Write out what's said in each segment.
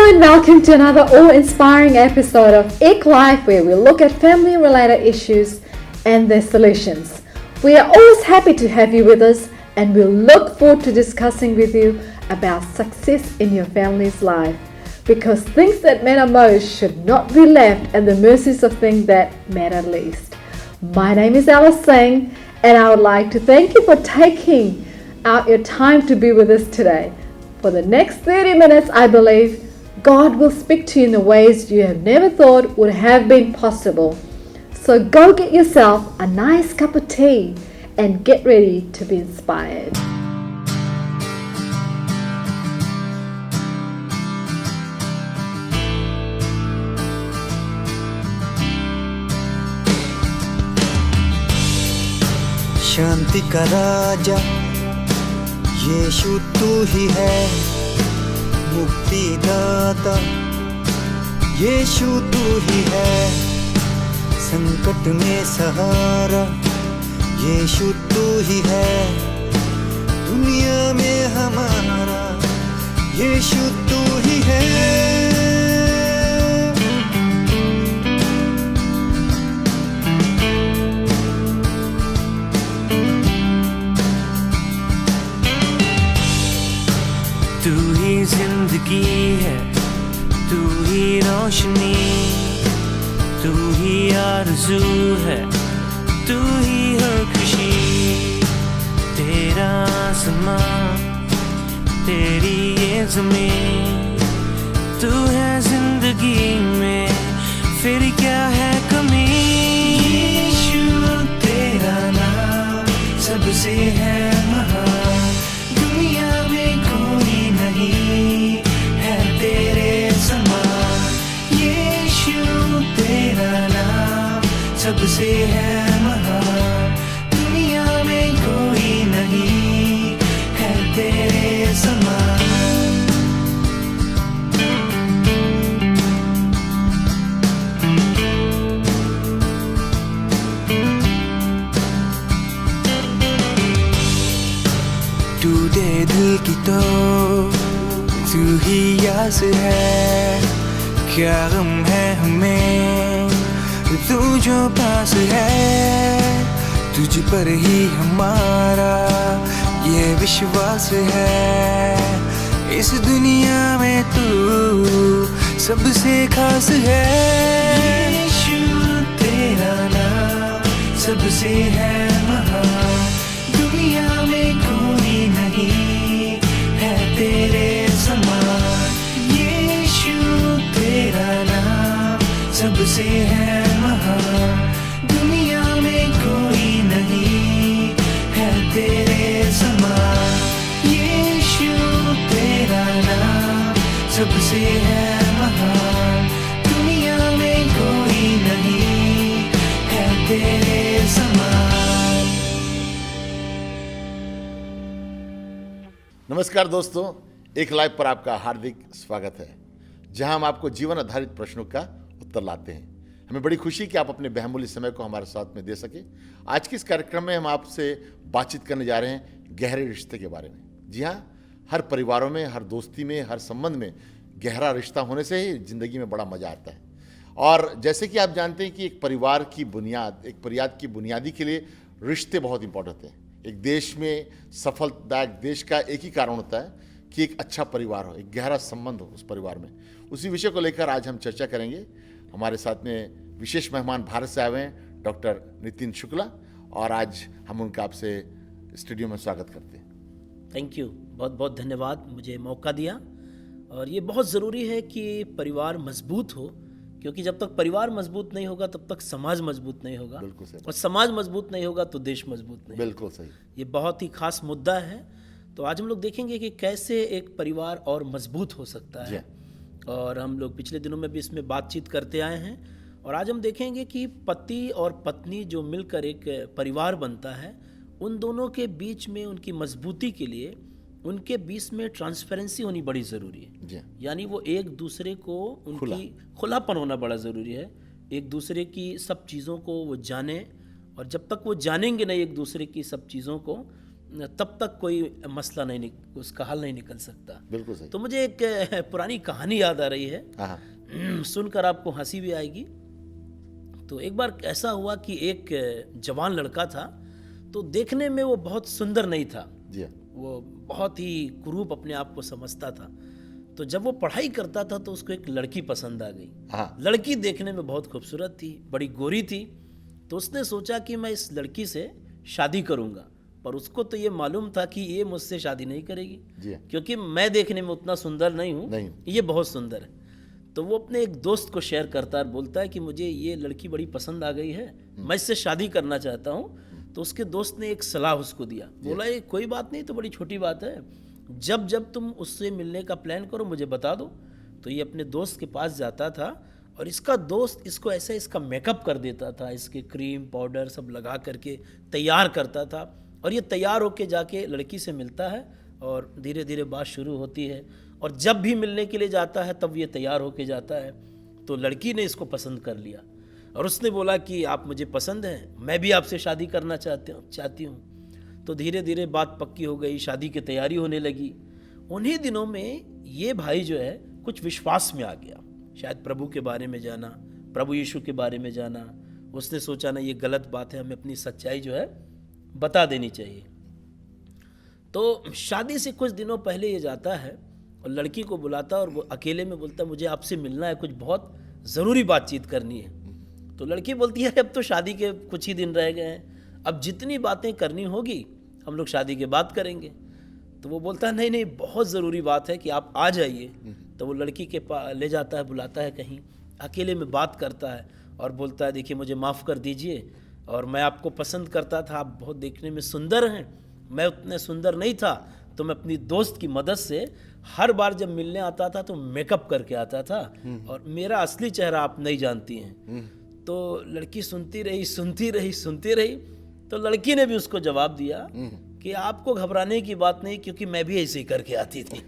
and welcome to another awe-inspiring episode of Ik Life, where we look at family-related issues and their solutions. We are always happy to have you with us, and we look forward to discussing with you about success in your family's life, because things that matter most should not be left at the mercies of things that matter least. My name is Alice Singh, and I would like to thank you for taking out your time to be with us today. For the next 30 minutes, I believe God will speak to you in the ways you have never thought would have been possible. So go get yourself a nice cup of tea and get ready to be inspired. शांति का राजा यीशु तू ही है, मुक्ति दाता यीशु तू ही है, संकट में सहारा यीशु तू ही है, दुनिया में हमारा यीशु तू ही है। तू ही जिंदगी है, तू ही रोशनी, तू ही आरज़ू है, तू ही हर खुशी, तेरा आसमां, तेरी ये ज़मीन, तू है जिंदगी में, फिर क्या है कमी। यीशु तेरा नाम सबसे है महान, दुनिया में कोई नहीं है तेरे समान। यीशु तेरा नाम सबसे है महान, दुनिया में कोई नहीं है तेरे समान। टूटे दिल की तो तू ही यास है, क्या गम है हमें तू जो पास है, तुझ पर ही हमारा ये विश्वास है, इस दुनिया में तू सबसे खास है। यीशु तेरा नाम सबसे है महान, दुनिया में कोई नहीं है तेरे समान। यीशु तेरा नाम सबसे है महान, दुनिया में कोई नहीं है तेरे समान। यीशु तेरा नाम सबसे है महान, दुनिया में कोई नहीं है तेरे समान। नमस्कार दोस्तों, एक लाइव पर आपका हार्दिक स्वागत है, जहां हम आपको जीवन आधारित प्रश्नों का उत्तर लाते हैं। हमें बड़ी खुशी कि आप अपने बहुमूल्य समय को हमारे साथ में दे सके। आज के इस कार्यक्रम में हम आपसे बातचीत करने जा रहे हैं गहरे रिश्ते के बारे में। जी हाँ, हर परिवारों में, हर दोस्ती में, हर संबंध में गहरा रिश्ता होने से ही ज़िंदगी में बड़ा मज़ा आता है। और जैसे कि आप जानते हैं कि एक परिवार की बुनियाद, एक परिवार की बुनियादी के लिए रिश्ते बहुत इंपॉर्टेंट हैं। एक देश में सफलदायक देश का एक ही कारण होता है कि एक अच्छा परिवार हो, एक गहरा संबंध हो उस परिवार में। उसी विषय को लेकर आज हम चर्चा करेंगे। हमारे साथ में विशेष मेहमान भारत से आए हुए हैं, डॉक्टर नितिन शुक्ला, और आज हम उनका आपसे स्टूडियो में स्वागत करते हैं। थैंक यू, बहुत बहुत धन्यवाद मुझे मौका दिया। और ये बहुत ज़रूरी है कि परिवार मजबूत हो, क्योंकि जब तक परिवार मजबूत नहीं होगा तब तक समाज मजबूत नहीं होगा, बिल्कुल सही। और समाज मजबूत नहीं होगा तो देश मजबूत नहीं। बिल्कुल सही। ये बहुत ही खास मुद्दा है। तो आज हम लोग देखेंगे कि कैसे एक परिवार और मजबूत हो सकता है, और हम लोग पिछले दिनों में भी इसमें बातचीत करते आए हैं। और आज हम देखेंगे कि पति और पत्नी जो मिलकर एक परिवार बनता है, उन दोनों के बीच में उनकी मजबूती के लिए उनके बीच में ट्रांसपेरेंसी होनी बड़ी ज़रूरी है। यानी वो एक दूसरे को उनकी खुलापन होना बड़ा ज़रूरी है, एक दूसरे की सब चीज़ों को वो जाने। और जब तक वो जानेंगे नहीं एक दूसरे की सब चीज़ों को, तब तक कोई मसला नहीं उसका हल नहीं निकल सकता। बिल्कुल सही। तो मुझे एक पुरानी कहानी याद आ रही है, हाँ, सुनकर आपको हंसी भी आएगी। तो एक बार ऐसा हुआ कि एक जवान लड़का था, तो देखने में वो बहुत सुंदर नहीं था, जी हाँ, वो बहुत ही कुरूप अपने आप को समझता था। तो जब वो पढ़ाई करता था तो उसको एक लड़की पसंद आ गई। हाँ, लड़की देखने में बहुत खूबसूरत थी, बड़ी गोरी थी। तो उसने सोचा कि मैं इस लड़की से शादी करूंगा, पर उसको तो ये मालूम था कि ये मुझसे शादी नहीं करेगी, जी हाँ, क्योंकि मैं देखने में उतना सुंदर नहीं हूँ, नहीं। ये बहुत सुंदर है। तो वो अपने एक दोस्त को शेयर करता है और बोलता है कि मुझे ये लड़की बड़ी पसंद आ गई है, मैं इससे शादी करना चाहता हूँ। तो उसके दोस्त ने एक सलाह उसको दिया, बोला ये कोई बात नहीं, तो बड़ी छोटी बात है, जब जब तुम उससे मिलने का प्लान करो मुझे बता दो। तो ये अपने दोस्त के पास जाता था और इसका दोस्त इसको ऐसा इसका मेकअप कर देता था, इसके क्रीम पाउडर सब लगा करके तैयार करता था। और ये तैयार होके जाके लड़की से मिलता है और धीरे धीरे बात शुरू होती है। और जब भी मिलने के लिए जाता है तब ये तैयार होके जाता है। तो लड़की ने इसको पसंद कर लिया और उसने बोला कि आप मुझे पसंद हैं, मैं भी आपसे शादी करना चाहती हूँ। तो धीरे धीरे बात पक्की हो गई, शादी की तैयारी होने लगी। उन्हीं दिनों में ये भाई जो है कुछ विश्वास में आ गया, शायद प्रभु के बारे में जाना, प्रभु यीशु के बारे में जाना। उसने सोचा ना ये गलत बात है, हमें अपनी सच्चाई जो है बता देनी चाहिए। तो शादी से कुछ दिनों पहले ये जाता है और लड़की को बुलाता और वो अकेले में बोलता मुझे आपसे मिलना है, कुछ बहुत ज़रूरी बातचीत करनी है। तो लड़की बोलती है अब तो शादी के कुछ ही दिन रह गए हैं, अब जितनी बातें करनी होगी हम लोग शादी के बाद करेंगे। तो वो बोलता है नहीं नहीं बहुत ज़रूरी बात है कि आप आ जाइए। तो वो लड़की के पास ले जाता है, बुलाता है कहीं, अकेले में बात करता है और बोलता है देखिए मुझे माफ़ कर दीजिए, और मैं आपको पसंद करता था, आप बहुत देखने में सुंदर हैं, मैं उतने सुंदर नहीं था, तो मैं अपनी दोस्त की मदद से हर बार जब मिलने आता था तो मेकअप करके आता था और मेरा असली चेहरा आप नहीं जानती हैं। तो लड़की सुनती रही। तो लड़की ने भी उसको जवाब दिया कि आपको घबराने की बात नहीं, क्योंकि मैं भी ऐसे ही करके आती थी।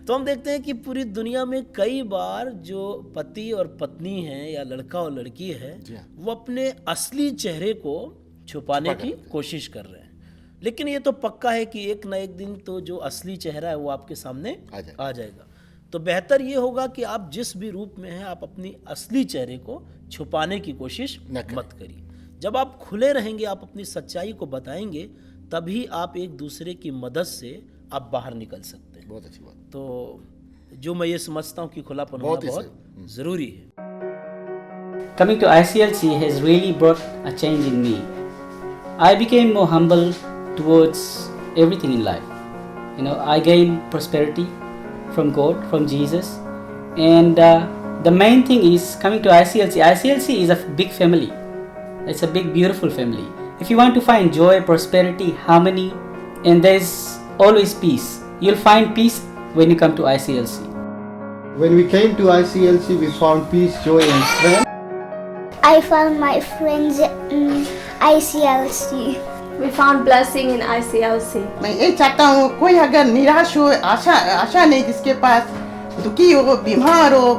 तो हम देखते हैं कि पूरी दुनिया में कई बार जो पति और पत्नी है या लड़का और लड़की है, वो अपने असली चेहरे को छुपाने की कोशिश कर रहे हैं। लेकिन ये तो पक्का है कि एक ना एक दिन तो जो असली चेहरा है वो आपके सामने आ जाएगा। तो बेहतर ये होगा कि आप जिस भी रूप में हैं आप अपनी असली चेहरे को छुपाने की कोशिश मत करिए। जब आप खुले रहेंगे, आप अपनी सच्चाई को बताएंगे, तभी आप एक दूसरे की मदद से आप बाहर निकल सकते हैं। बहुत अच्छी बात। तो जो मैं ये समझता हूँ कि खुलापन होना बहुत ज़रूरी है। Coming to ICLC has really brought a change in me. I became more humble towards everything in life. I gained prosperity from God, from Jesus, and the main thing is coming to ICLC. ICLC is a big family. It's a big, beautiful family. If you want to find joy, prosperity, harmony, and there's always peace, you'll find peace when you come to ICLC. When we came to ICLC, we found peace, joy, and strength. I found my friends in ICLC. We found blessing in ICLC. मैं ये चाहता हूँ कोई अगर निराश हो, आशा नहीं, जिसके पास दुखी हो, बीमार हो,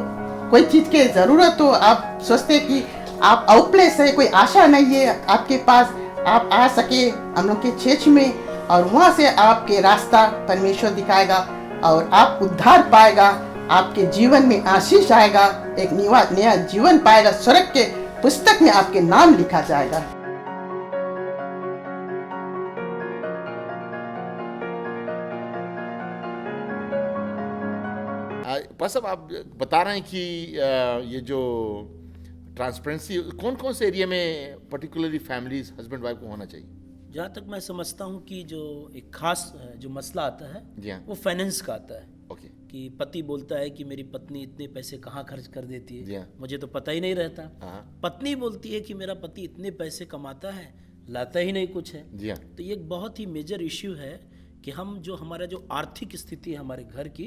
कोई चीज़ की ज़रूरत हो, आप सोचते कि आप आउटप्लेस है, कोई आशा नहीं है आपके पास, आप आ सके हम लोग के चर्च में और वहाँ से आपके रास्ता परमेश्वर दिखाएगा और आप उद्धार पाएगा, आपके जीवन में आशीष आएगा, एक नया जीवन पाएगा, स्वर्ग के पुस्तक में आपके नाम लिखा जाएगा। साहब आप बता रहे हैं कि ये जो ट्रांसपेरेंसी कौन कौन से एरिया में पर्टिकुलरली फैमिलीज हस्बैंड वाइफ को होना चाहिए? जहाँ तक मैं समझता हूँ कि जो एक खास जो मसला आता है वो फाइनेंस का आता है। ओके। कि पति बोलता है कि मेरी पत्नी इतने पैसे कहाँ खर्च कर देती है, मुझे तो पता ही नहीं रहता। पत्नी बोलती है कि मेरा पति इतने पैसे कमाता है, लाता ही नहीं कुछ है। तो ये एक बहुत ही मेजर इश्यू है कि हम जो हमारा जो आर्थिक स्थिति है हमारे घर की,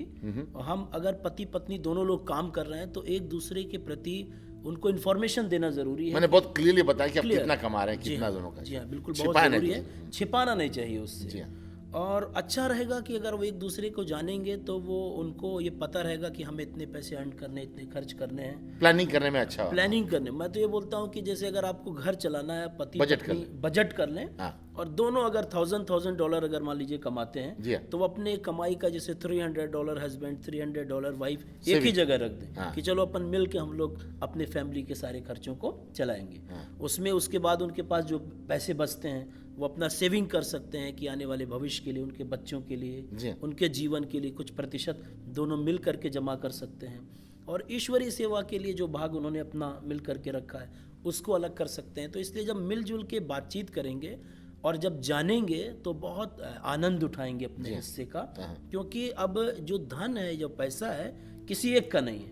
हम अगर पति पत्नी दोनों लोग काम कर रहे हैं तो एक दूसरे के प्रति उनको इन्फॉर्मेशन देना जरूरी है। मैंने बहुत क्लियरली बताया कि आप कितना कमा रहे हैं, कितना दोनों का। जी हाँ, बिल्कुल बहुत जरूरी है, छिपाना नहीं चाहिए उससे। और अच्छा रहेगा कि अगर वो एक दूसरे को जानेंगे तो वो उनको ये पता रहेगा कि हमें इतने पैसे अर्न करने, इतने खर्च करने हैं। प्लानिंग करने में अच्छा हो। प्लानिंग करने, मैं तो ये बोलता हूँ कि जैसे अगर आपको घर चलाना है, पति बजट पत्नी कर बजट कर लें, हाँ। और दोनों अगर $1000 अगर मान लीजिए कमाते जी हैं, हाँ। तो वो अपने कमाई का जैसे $300 हस्बैंड, $300 वाइफ एक सेविंग। ही जगह रख दें, हाँ। कि चलो अपन मिल के हम लोग अपने फैमिली के सारे खर्चों को चलाएंगे। उसमें उसके बाद उनके पास जो पैसे बचते हैं वो अपना सेविंग कर सकते हैं कि आने वाले भविष्य के लिए, उनके बच्चों के जी लिए, हाँ। उनके जीवन के लिए कुछ प्रतिशत दोनों मिल करके जमा कर सकते हैं। और ईश्वरीय सेवा के लिए जो भाग उन्होंने अपना मिल करके रखा है उसको अलग कर सकते हैं। तो इसलिए जब मिलजुल के बातचीत करेंगे और जब जानेंगे तो बहुत आनंद उठाएंगे अपने हिस्से का, क्योंकि अब जो धन है, जो पैसा है, किसी एक का नहीं है,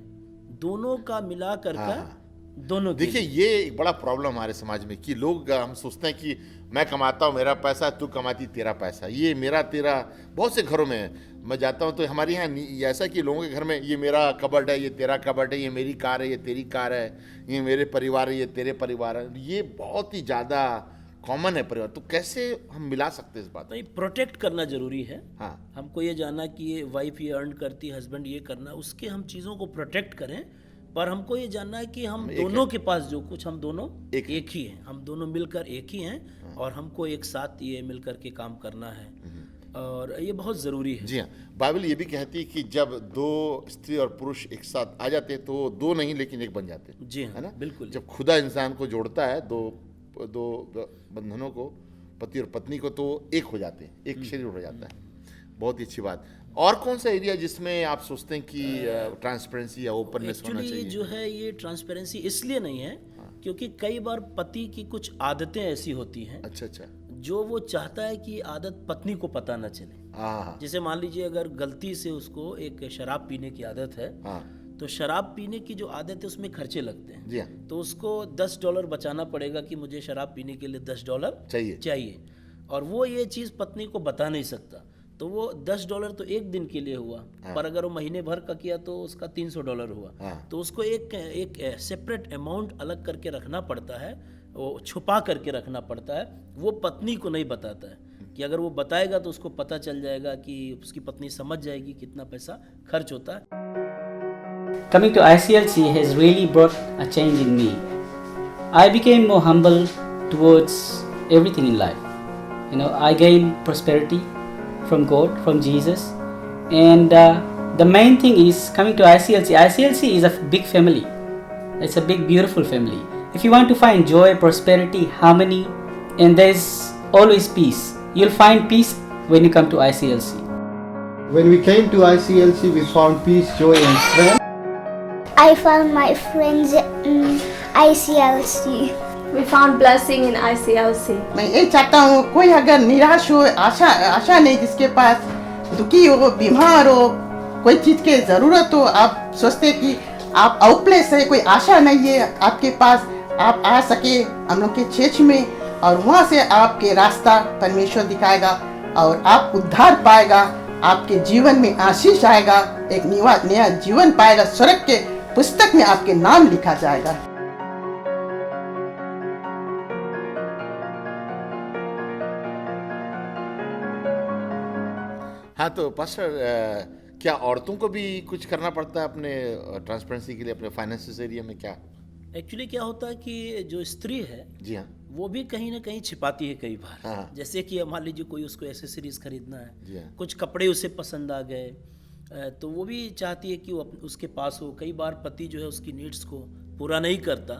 दोनों का मिला करके दोनों के देखिए, ये एक बड़ा प्रॉब्लम हमारे समाज में कि लोग हम सोचते हैं कि मैं कमाता हूँ, मेरा पैसा, तू कमाती तेरा पैसा, ये मेरा तेरा। बहुत से घरों में मैं जाता हूँ तो हमारे यहाँ ऐसा कि लोगों के घर में ये मेरा कबर्ड है, ये तेरा कबर्ड है, ये मेरी कार है, ये तेरी कार है, ये मेरे परिवार है, ये तेरे परिवार है। ये बहुत ही ज़्यादा कॉमन है परिवार। तो कैसे हम मिला सकते हैं इस बात? नहीं, प्रोटेक्ट करना जरूरी है। हाँ। हमको ये जानना कि ये वाइफ ये अर्न करती, हस्बैंड ये करना, उसके हम चीज़ों को प्रोटेक्ट करें। पर हमको ये जानना है कि हम दोनों के पास जो कुछ, हम दोनों एक ही हैं, हम दोनों मिलकर एक ही हैं, और हमको एक साथ ये मिलकर के काम करना है, और ये बहुत ज़रूरी है। जी हाँ, बाइबल ये भी कहती है कि जब दो स्त्री और पुरुष एक साथ आ जाते हैं तो दो नहीं लेकिन एक बन जाते हैं। जी हाँ, है ना? बिल्कुल। जब खुदा इंसान को जोड़ता है, दो बंधनों को, पति और पत्नी को, तो एक हो जाते हैं, एक शरीर हो जाता है। बहुत ही अच्छी बात। और कौन सा एरिया जिसमें आप सोचते हैं कि ट्रांसपेरेंसी या ओपननेस होना एक्चुअली चाहिए? जो है ये ट्रांसपेरेंसी इसलिए नहीं है क्योंकि कई बार पति की कुछ आदतें ऐसी होती हैं अच्छा जो वो चाहता है कि आदत पत्नी को पता न चले। हाँ जैसे मान लीजिए अगर गलती से उसको एक शराब पीने की आदत है, हाँ तो शराब पीने की जो आदत है उसमें खर्चे लगते हैं। जी हाँ, तो उसको $10 बचाना पड़ेगा कि मुझे शराब पीने के लिए $10 चाहिए, और वो ये चीज़ पत्नी को बता नहीं सकता। तो वो $10 तो एक दिन के लिए हुआ, पर अगर वो महीने भर का किया तो उसका $300 हुआ। तो उसको एक सेपरेट अमाउंट अलग करके रखना पड़ता है, वो छुपा करके रखना पड़ता है। वो पत्नी को नहीं बताता है, कि अगर वो बताएगा तो उसको पता चल जाएगा कि उसकी पत्नी समझ जाएगी कितना पैसा खर्च होता है। Coming to ICLC has really brought a change in me. I became more humble towards everything in life. You know, I gained prosperity from God, from Jesus, and the main thing is coming to ICLC. ICLC is a big family. It's a big, beautiful family. If you want to find joy, prosperity, harmony, and there's always peace, you'll find peace when you come to ICLC. When we came to ICLC, we found peace, joy, and strength. I found my friends in ICLC. We found blessing in ICLC. मैं ये चाहता हूँ कोई अगर निराश हो, आशा नहीं जिसके पास, दुखी हो, बीमार हो, कोई चीज़ की ज़रूरत हो, आप सोचते कि आप आउटप्लेस है, कोई आशा नहीं है आपके पास, आप आ सके हम लोग के चर्च में, और वहाँ से आपके रास्ता परमेश्वर दिखाएगा और आप उद्धार पाएगा, आपके जीवन में आशीष आएगा, एक नया जीवन पाएगा, स्वर्ग के पुस्तक में आपके नाम लिखा जाएगा। हाँ। तो पास्टर, क्या औरतों को भी कुछ करना पड़ता है अपने ट्रांसपेरेंसी के लिए, अपने फाइनेंसिस एरिया में? क्या एक्चुअली क्या होता है कि जो स्त्री है, जी हाँ, वो भी कहीं ना कहीं छिपाती है कई बार। हाँ। जैसे कि मान लीजिए कोई उसको एसेसरीज खरीदना जी है, हाँ। कुछ कपड़े उसे पसंद आ गए, तो वो भी चाहती है कि वो उसके पास हो। कई बार पति जो है उसकी नीड्स को पूरा नहीं करता,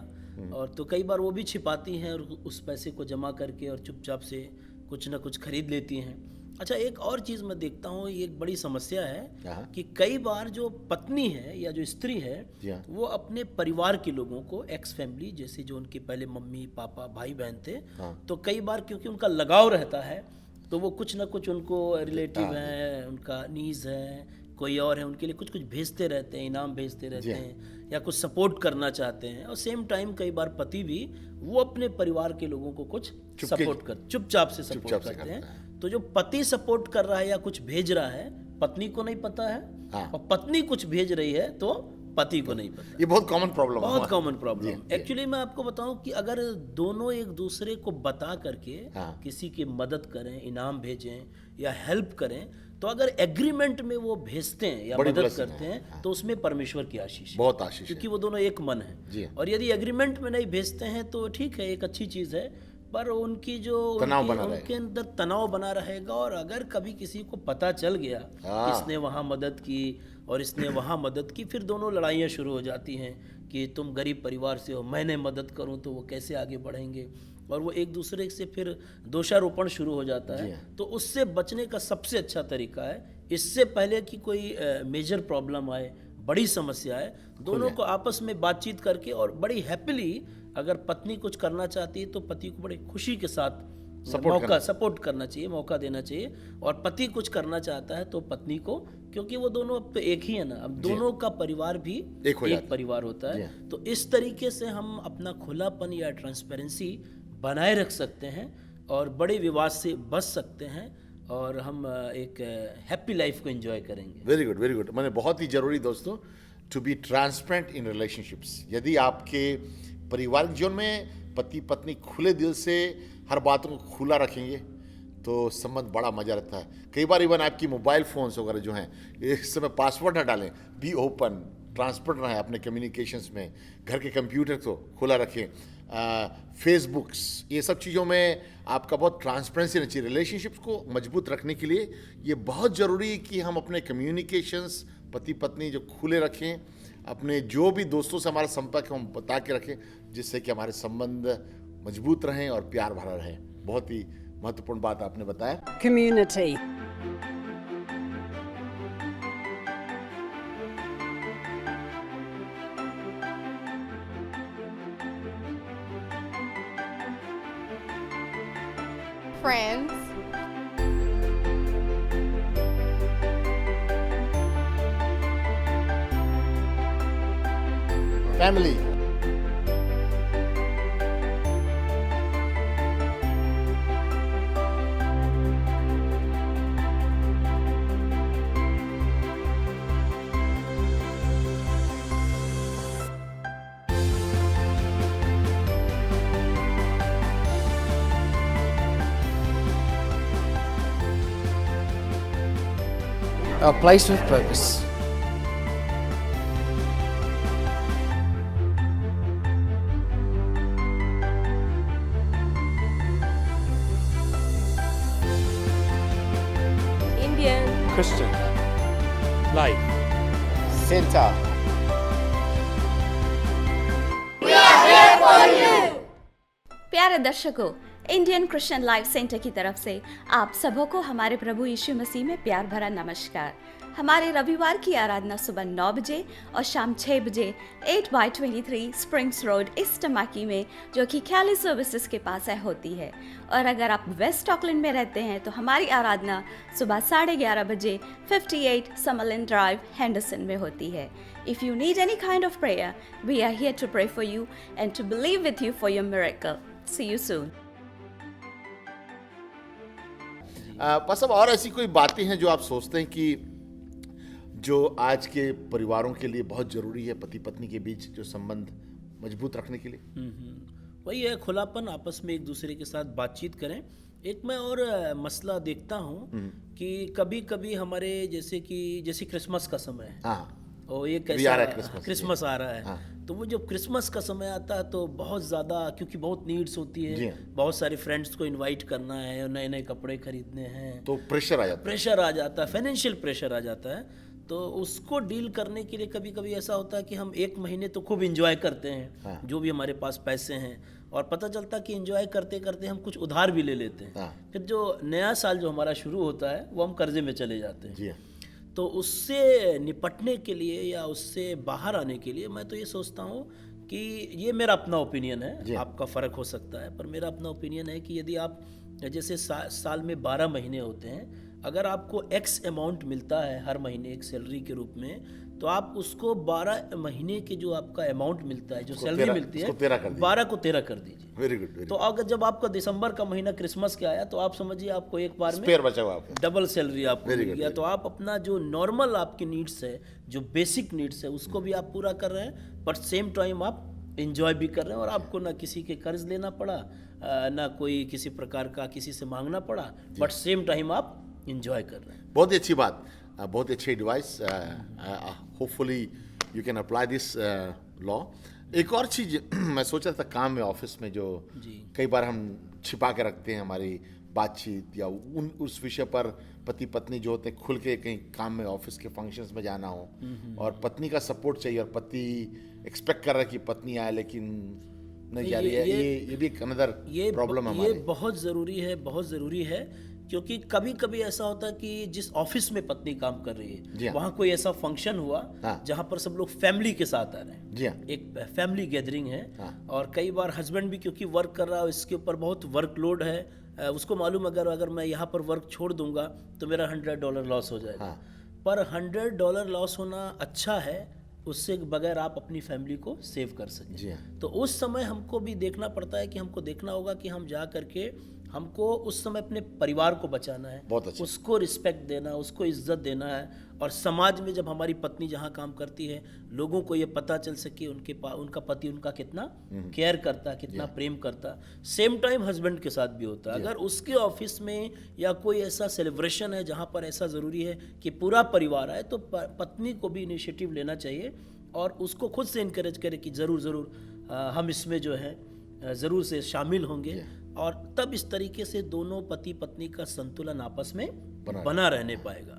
और तो कई बार वो भी छिपाती हैं और उस पैसे को जमा करके और चुपचाप से कुछ ना कुछ खरीद लेती हैं। अच्छा, एक और चीज़ मैं देखता हूँ, ये एक बड़ी समस्या है कि कई बार जो पत्नी है या जो स्त्री है, वो अपने परिवार के लोगों को, एक्स फैमिली, जैसे जो उनके पहले मम्मी पापा भाई बहन थे, तो कई बार क्योंकि उनका लगाव रहता है तो वो कुछ ना कुछ उनको रिलेटिव हैं, उनका नीज है, कोई और है, उनके लिए कुछ कुछ भेजते रहते हैं, इनाम भेजते रहते हैं, या कुछ सपोर्ट करना चाहते हैं। और सेम टाइम कई बार पति भी वो अपने परिवार के लोगों को कुछ सपोर्ट कर, चुपचाप से सपोर्ट करते हैं। तो जो पति सपोर्ट कर रहा है या कुछ भेज रहा है, पत्नी को नहीं पता है, और पत्नी कुछ भेज रही है तो पति को नहीं पता। ये बहुत कॉमन प्रॉब्लम है। बहुत कॉमन प्रॉब्लम। एक्चुअली मैं आपको बताऊं कि अगर दोनों एक दूसरे को बता करके किसी की मदद करें, इनाम भेजें या हेल्प करें, तो अगर एग्रीमेंट में वो भेजते हैं या मदद करते हैं तो उसमें परमेश्वर की आशीष है, बहुत आशीष, क्योंकि वो दोनों एक मन है। और यदि एग्रीमेंट में नहीं भेजते हैं तो ठीक है, एक अच्छी चीज़ है, पर उनकी जो उनके अंदर तनाव बना रहेगा। और अगर कभी किसी को पता चल गया कि इसने वहाँ मदद की और इसने वहाँ मदद की, फिर दोनों लड़ाइयाँ शुरू हो जाती हैं कि तुम गरीब परिवार से हो, मैंने मदद करूँ तो वो कैसे आगे बढ़ेंगे, और वो एक दूसरे से फिर दोषारोपण शुरू हो जाता है। तो उससे बचने का सबसे अच्छा तरीका है, इससे पहले कि कोई मेजर प्रॉब्लम आए, बड़ी समस्या आए, दोनों को आपस में बातचीत करके और बड़ी हैप्पीली, अगर पत्नी कुछ करना चाहती है तो पति को बड़ी खुशी के साथ सपोर्ट करना चाहिए, मौका देना चाहिए। और पति कुछ करना चाहता है तो पत्नी को, क्योंकि वो दोनों अब तो एक ही है ना, अब दोनों का परिवार भी एक परिवार होता है। तो इस तरीके से हम अपना खुलापन या ट्रांसपेरेंसी बनाए रख सकते हैं और बड़े विवाद से बच सकते हैं, और हम एक हैप्पी लाइफ को एंजॉय करेंगे। Very good, very good. मैंने बहुत ही जरूरी दोस्तों, to be transparent in relationships. यदि आपके पारिवारिक जीवन में पति पत्नी खुले दिल से हर बातों को खुला रखेंगे तो संबंध बड़ा मजा रहता है। कई बार इवन आपकी मोबाइल फोन्स वगैरह जो हैं, इस समय पासवर्ड ना डालें, बी ओपन, ट्रांसपेरेंट रहें अपने कम्युनिकेशंस में। घर के कंप्यूटर को खुला रखें, फेसबुक्स, ये सब चीज़ों में आपका बहुत ट्रांसपेरेंसी रहनी चाहिए। रिलेशनशिप्स को मजबूत रखने के लिए ये बहुत ज़रूरी है कि हम अपने कम्युनिकेशंस पति पत्नी जो खुले रखें, अपने जो भी दोस्तों से हमारा संपर्क हम बता के रखें, जिससे कि हमारे संबंध मजबूत रहें और प्यार भरा रहे। बहुत ही महत्वपूर्ण बात आपने बताया। Community. Friends. Family. A place with purpose. Indian. Christian. Life. Center. प्यारे दर्शकों, इंडियन क्रिश्चियन लाइफ सेंटर की तरफ से आप सबों को हमारे प्रभु यीशु मसीह में प्यार भरा नमस्कार। हमारे रविवार की आराधना सुबह 9 बजे और शाम 6 बजे 8/23 स्प्रिंग्स रोड ईस्ट टमाकी में, जो कि कैली सर्विसेज के पास है, होती है। और अगर आप वेस्ट ऑकलैंड में रहते हैं तो हमारी आराधना सुबह 11:30 बजे 58 समरलैंड ड्राइव हेंडरसन में होती है। If you need any kind of prayer, we are here to pray for you and to believe with you for your miracle. See you soon. बस अब और ऐसी कोई बातें हैं जो आप सोचते हैं कि जो आज के परिवारों के लिए बहुत ज़रूरी है, पति पत्नी के बीच जो संबंध मजबूत रखने के लिए? वही है, खुलापन, आपस में एक दूसरे के साथ बातचीत करें। एक मैं और मसला देखता हूँ कि कभी कभी हमारे जैसे क्रिसमस का समय है, और ये कैसा क्रिसमस आ रहा है, तो वो जब क्रिसमस का समय आता है तो बहुत ज़्यादा, क्योंकि बहुत नीड्स होती है, बहुत सारे फ्रेंड्स को इनवाइट करना है और नए नए कपड़े खरीदने हैं, तो प्रेशर आ जाता है, फाइनेंशियल प्रेशर आ जाता है। तो उसको डील करने के लिए कभी कभी ऐसा होता है कि हम एक महीने तो खूब इंजॉय करते हैं, जो भी हमारे पास पैसे हैं, और पता चलता कि इंजॉय करते करते हम कुछ उधार भी ले लेते हैं। फिर जो नया साल जो हमारा शुरू होता है वो हम कर्जे में चले जाते हैं। तो उससे निपटने के लिए या उससे बाहर आने के लिए मैं तो ये सोचता हूँ कि ये मेरा अपना ओपिनियन है, आपका फ़र्क हो सकता है, पर मेरा अपना ओपिनियन है कि यदि आप जैसे साल में 12 महीने होते हैं, अगर आपको एक्स अमाउंट मिलता है हर महीने एक सैलरी के रूप में, तो आप उसको 12 महीने के जो आपका अमाउंट मिलता है, जो सैलरी मिलती है, 12 को 13 कर दीजिए। Very good. तो अगर जब आपका दिसंबर का महीना क्रिसमस के आया, तो आप समझिए आपको एक बार में स्पेयर बचा हुआ आपका, डबल सैलरी आपको मिल गया। तो आप अपना जो नॉर्मल आपकी नीड्स है, जो बेसिक नीड्स है, उसको भी आप पूरा कर रहे हैं, बट सेम टाइम आप इंजॉय भी कर रहे हैं, और आपको ना किसी के कर्ज लेना पड़ा, ना कोई किसी प्रकार का किसी से मांगना पड़ा, बट सेम टाइम आप इंजॉय कर रहे हैं। बहुत ही अच्छी बात, बहुत अच्छी advice. Hopefully you can apply this law. एक और चीज़ मैं सोच रहा था, काम में, ऑफिस में जो कई बार हम छिपा के रखते हैं हमारी बातचीत, या उस विषय पर पति पत्नी जो होते हैं खुल के कहीं काम में, ऑफिस के फंक्शंस में जाना हो, और पत्नी का सपोर्ट चाहिए, और पति एक्सपेक्ट कर रहा है कि पत्नी आए लेकिन नहीं जा रही है, ये भी एक अनदर प्रॉब्लम है। ये बहुत ज़रूरी है, बहुत ज़रूरी है, क्योंकि कभी कभी ऐसा होता है कि जिस ऑफिस में पत्नी काम कर रही है, वहाँ कोई ऐसा फंक्शन हुआ जहाँ पर सब लोग फैमिली के साथ आ रहे हैं, एक फैमिली गैदरिंग है, और कई बार हस्बैंड भी क्योंकि वर्क कर रहा है, इसके ऊपर बहुत वर्कलोड है, उसको मालूम अगर मैं यहाँ पर वर्क छोड़ दूंगा तो मेरा $100 लॉस हो जाएगा। पर $100 लॉस होना अच्छा है, उससे बगैर आप अपनी फैमिली को सेव कर सकें। तो उस समय हमको भी देखना पड़ता है कि हमको देखना होगा कि हम जा करके हमको उस समय अपने परिवार को बचाना है, उसको रिस्पेक्ट देना, उसको इज्जत देना है, और समाज में जब हमारी पत्नी जहाँ काम करती है, लोगों को ये पता चल सके उनका पति उनका कितना केयर करता है, कितना प्रेम करता है। सेम टाइम हस्बैंड के साथ भी होता है। अगर उसके ऑफिस में या कोई ऐसा सेलिब्रेशन है जहाँ पर ऐसा ज़रूरी है कि पूरा परिवार आए, तो पत्नी को भी इनिशिएटिव लेना चाहिए, और उसको खुद से इनकरेज करे कि ज़रूर हम इसमें जो है ज़रूर से शामिल होंगे, और तब इस तरीके से दोनों पति पत्नी का संतुलन आपस में बना रहने पाएगा।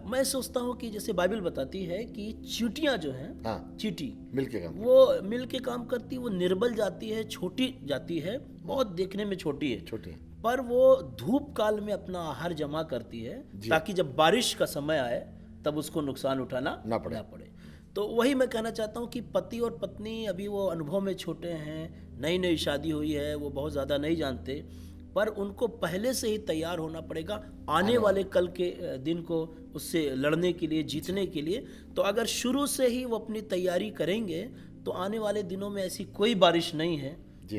मैं सोचता हूँ कि जैसे बाइबल बताती है कि चींटियाँ जो हैं, चींटी वो मिल के काम करती है, वो निर्बल जाती है, छोटी जाती है, बहुत देखने में छोटी है, पर वो धूप काल में अपना आहार जमा करती है, ताकि जब बारिश का समय आए तब उसको नुकसान उठाना ना पड़े। तो वही मैं कहना चाहता हूँ कि पति और पत्नी अभी वो अनुभव में छोटे हैं, नई शादी हुई है, वो बहुत ज़्यादा नहीं जानते, पर उनको पहले से ही तैयार होना पड़ेगा आने वाले कल के दिन को उससे लड़ने के लिए, जीतने के लिए। तो अगर शुरू से ही वो अपनी तैयारी करेंगे, तो आने वाले दिनों में ऐसी कोई बारिश नहीं है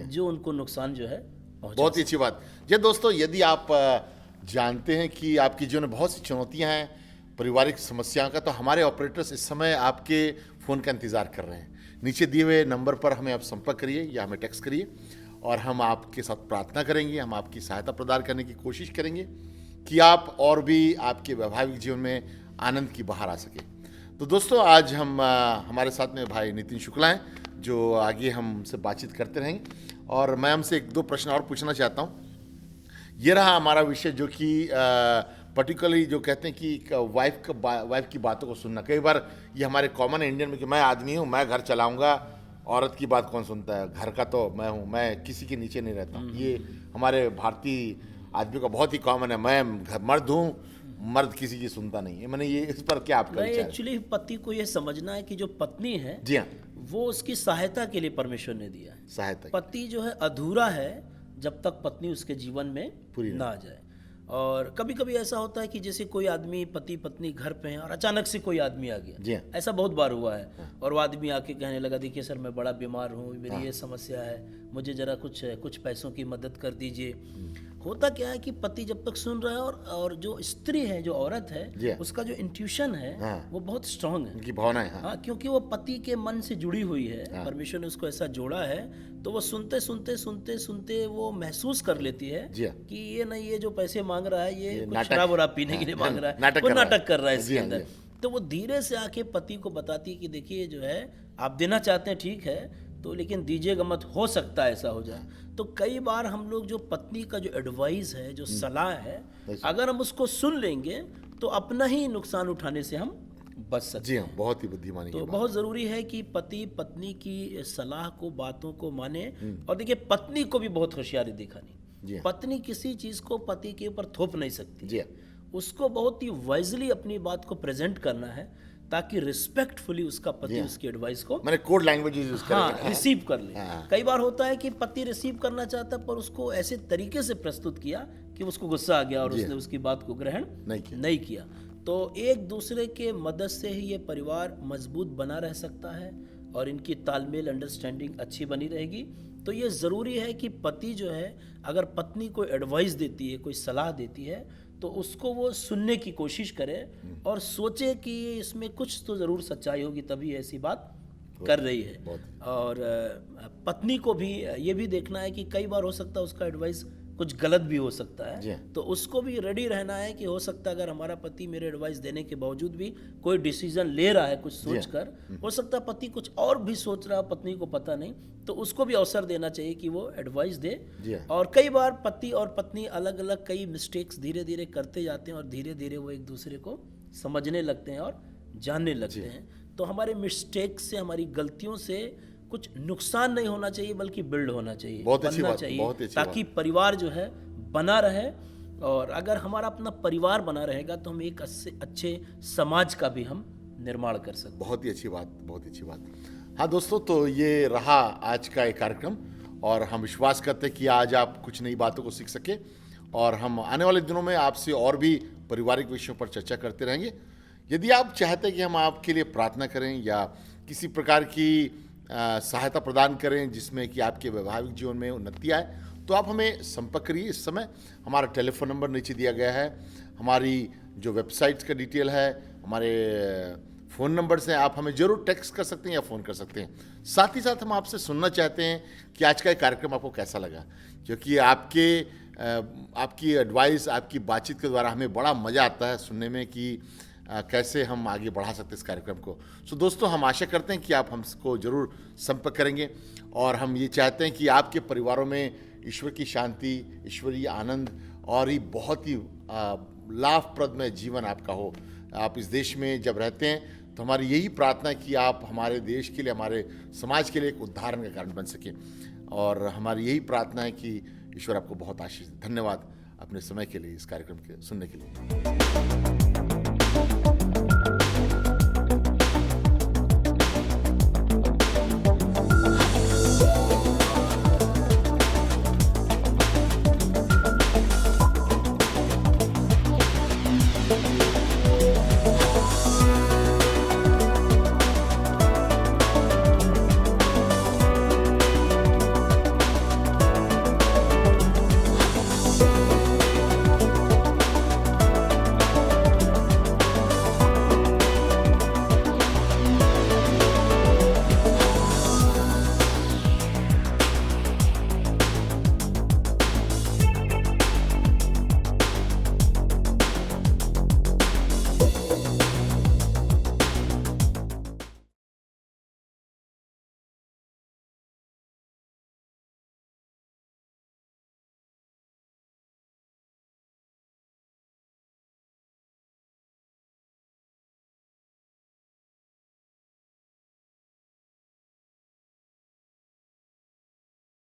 जो उनको नुकसान जो है। बहुत ही अच्छी बात। जी दोस्तों, यदि आप जानते हैं कि आपके जीवन में बहुत सी चुनौतियाँ हैं, पारिवारिक समस्याओं का, तो हमारे ऑपरेटर्स इस समय आपके फ़ोन का इंतज़ार कर रहे हैं। नीचे दिए हुए नंबर पर हमें आप संपर्क करिए या हमें टेक्स्ट करिए, और हम आपके साथ प्रार्थना करेंगे, हम आपकी सहायता प्रदान करने की कोशिश करेंगे कि आप और भी आपके वैवाहिक जीवन में आनंद की बहार आ सके। तो दोस्तों, आज हम हमारे साथ में भाई नितिन शुक्ला हैं, जो आगे हमसे बातचीत करते रहेंगे, और मैं हमसे 1-2 प्रश्न और पूछना चाहता हूँ। ये रहा हमारा विषय, जो कि पर्टिकुलरली जो कहते हैं कि वाइफ की बातों को सुनना। कई बार ये हमारे कॉमन इंडियन में कि मैं आदमी हूँ, मैं घर चलाऊंगा, औरत की बात कौन सुनता है, घर का तो मैं हूँ, मैं किसी के नीचे नहीं रहता। ये हमारे भारतीय आदमी का बहुत ही कॉमन है, मैं मर्द हूँ, मर्द किसी की सुनता नहीं है। मैंने ये इस पर क्या आपका विचार है? एक्चुअली पति को ये समझना है कि जो पत्नी है, जी हाँ, वो उसकी सहायता के लिए परमेश्वर ने दिया है। सहायता। पति जो है अधूरा है जब तक पत्नी उसके जीवन में पूरी ना आ जाए। और कभी कभी ऐसा होता है कि जैसे कोई आदमी, पति पत्नी घर पे हैं और अचानक से कोई आदमी आ गया, ऐसा बहुत बार हुआ है, और वो आदमी आके कहने लगा, देखिए सर मैं बड़ा बीमार हूँ, मेरी ये समस्या है, मुझे जरा कुछ पैसों की मदद कर दीजिए। होता क्या है कि पति जब तक सुन रहा है, और जो स्त्री है, जो औरत है, उसका जो इंट्यूशन है वो बहुत स्ट्रांग है, उनकी भावनाएं, क्योंकि वो पति के मन से जुड़ी हुई है, परमेश्वर ने उसको ऐसा जोड़ा है, तो वो सुनते वो महसूस कर लेती है कि ये नहीं, ये जो पैसे मांग रहा है, ये कुछ शराब वराब पीने के लिए मांग रहा है, वो नाटक कर रहा है इसके अंदर। तो वो धीरे से आके पति को बताती है कि देखिए जो है आप देना चाहते हैं ठीक है, तो लेकिन दीजिएगा मत, हो सकता है ऐसा हो जाए। तो कई बार हम लोग जो पत्नी का जो एडवाइस है, जो सलाह है, अगर हम उसको सुन लेंगे तो अपना ही नुकसान उठाने से हम बच सकते हैं। जी हाँ, बहुत ही बुद्धिमानी। तो बहुत ज़रूरी है कि पति पत्नी की सलाह को, बातों को माने। और देखिए, पत्नी को भी बहुत होशियारी दिखानी। पत्नी किसी चीज़ को पति के ऊपर थोप नहीं सकती, उसको बहुत ही वाइजली अपनी बात को प्रेजेंट करना है, ताकि रिस्पेक्टफुली उसका पति उसकी एडवाइस को, मैंने कोड लैंग्वेज यूज कर रिसीव कर ले। कई बार होता है कि पति रिसीव करना चाहता है, पर उसको ऐसे तरीके से प्रस्तुत किया कि उसको गुस्सा आ गया और जी। उसने उसकी बात को ग्रहण नहीं किया। तो एक दूसरे के मदद से ही ये परिवार मजबूत बना रह सकता है और इनकी तालमेल अंडरस्टैंडिंग अच्छी बनी रहेगी। तो ये ज़रूरी है कि पति जो है अगर पत्नी को एडवाइस देती है, कोई सलाह देती है, तो उसको वो सुनने की कोशिश करे और सोचे कि इसमें कुछ तो ज़रूर सच्चाई होगी, तभी ऐसी बात कर रही है। और पत्नी को भी ये भी देखना है कि कई बार हो सकता है उसका एडवाइस कुछ गलत भी हो सकता है, तो उसको भी रेडी रहना है कि हो सकता है अगर हमारा पति मेरे एडवाइस देने के बावजूद भी कोई डिसीजन ले रहा है कुछ सोचकर, हो सकता है पति कुछ और भी सोच रहा है, पत्नी को पता नहीं, तो उसको भी अवसर देना चाहिए कि वो एडवाइस दे। और कई बार पति और पत्नी अलग अलग कई मिस्टेक्स धीरे धीरे करते जाते हैं और धीरे धीरे वो एक दूसरे को समझने लगते हैं और जानने लगते हैं। तो हमारे मिस्टेक्स से, हमारी गलतियों से कुछ नुकसान नहीं होना चाहिए, बल्कि बिल्ड होना चाहिए, बनना चाहिए, ताकि परिवार जो है बना रहे। और अगर हमारा अपना परिवार बना रहेगा तो हम एक अच्छे समाज का भी हम निर्माण कर सकते हैं। बहुत ही अच्छी बात, बहुत ही अच्छी बात। हाँ दोस्तों, तो ये रहा आज का एक कार्यक्रम और हम विश्वास करते हैं कि आज आप कुछ नई बातों को सीख सके और हम आने वाले दिनों में आपसे और भी पारिवारिक विषयों पर चर्चा करते रहेंगे। यदि आप चाहते हैं कि हम आपके लिए प्रार्थना करें या किसी प्रकार की सहायता प्रदान करें जिसमें कि आपके वैवाहिक जीवन में उन्नति आए, तो आप हमें संपर्क करिए। इस समय हमारा टेलीफोन नंबर नीचे दिया गया है, हमारी जो वेबसाइट्स का डिटेल है, हमारे फ़ोन नंबर्स हैं, आप हमें ज़रूर टेक्स्ट कर सकते हैं या फ़ोन कर सकते हैं। साथ ही साथ हम आपसे सुनना चाहते हैं कि आज का ये कार्यक्रम आपको कैसा लगा, क्योंकि आपकी एडवाइस, आपकी बातचीत के द्वारा हमें बड़ा मज़ा आता है सुनने में कि कैसे हम आगे बढ़ा सकते हैं इस कार्यक्रम को। सो दोस्तों, हम आशा करते हैं कि आप हमको ज़रूर संपर्क करेंगे और हम ये चाहते हैं कि आपके परिवारों में ईश्वर की शांति, ईश्वरीय आनंद और ही बहुत ही लाभप्रदमय जीवन आपका हो। आप इस देश में जब रहते हैं तो हमारी यही प्रार्थना है कि आप हमारे देश के लिए, हमारे समाज के लिए एक उदाहरण का कारण बन सकें और हमारी यही प्रार्थना है कि ईश्वर आपको बहुत आशीष दे। धन्यवाद अपने समय के लिए, इस कार्यक्रम के सुनने के लिए।